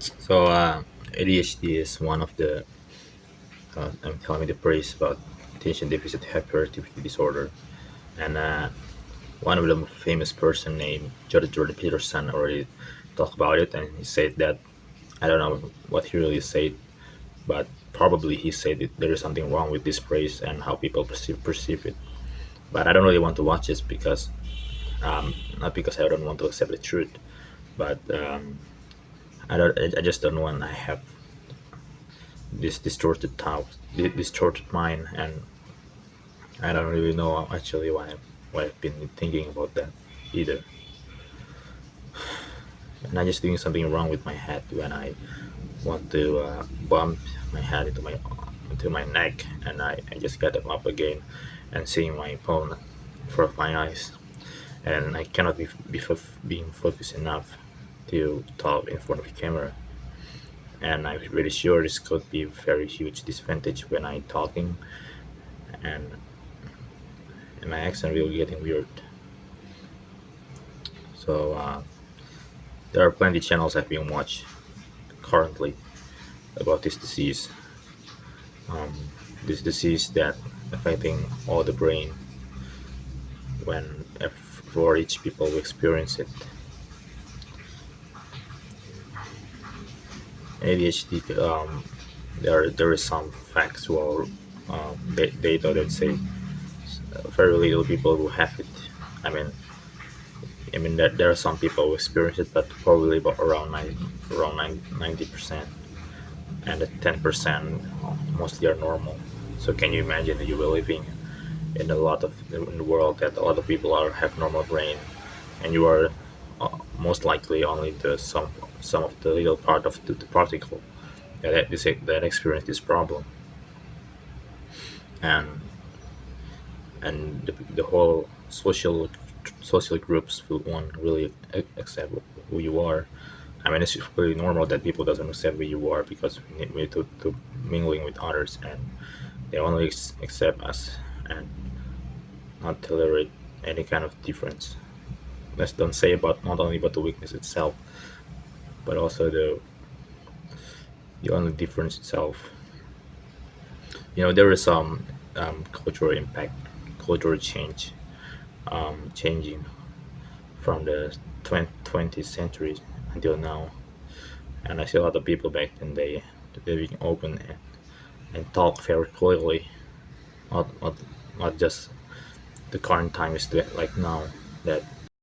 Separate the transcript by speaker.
Speaker 1: So ADHD is one of the I'm telling me the praise about attention deficit hyperactivity disorder, and one of the famous person named Jordan Peterson already talked about it, and he said that I don't know what he really said, but probably he said that there is something wrong with this praise and how people perceive it. But I don't really want to watch this because not because I don't want to accept the truth, but I just don't want I have this distorted thought, distorted mind, and I don't really know actually why I've been thinking about that either. And I'm just doing something wrong with my head when I want to bump my head into my neck, and I just get them up again and seeing my phone in front of my eyes, and I cannot being focused enough to talk in front of the camera. And I'm really sure this could be a very huge disadvantage when I'm talking, and, and my accent will getting weird. So there are plenty channels I've been watching currently about this disease. This disease that affecting all the brain when for each people who experience it. ADHD, there is some factual data that say very little people who have it. I mean, that there are some people who experience it, but probably about around 90%, and the 10% mostly are normal. So can you imagine that you were living in a lot of in the world that a lot of people are have normal brain, and you are most likely only some of the little part of the particle that experience this problem, and the whole social groups won't really accept who you are. I mean, it's really normal that people doesn't accept who you are because we need to mingling with others, and they only accept us and not tolerate any kind of difference. Let's don't say about not only about the weakness itself, but also the only difference itself. There is some cultural impact, cultural change, changing from the 20th century until now. And I see a lot of people back then they being open and talk very clearly, not not not just the current time is like now that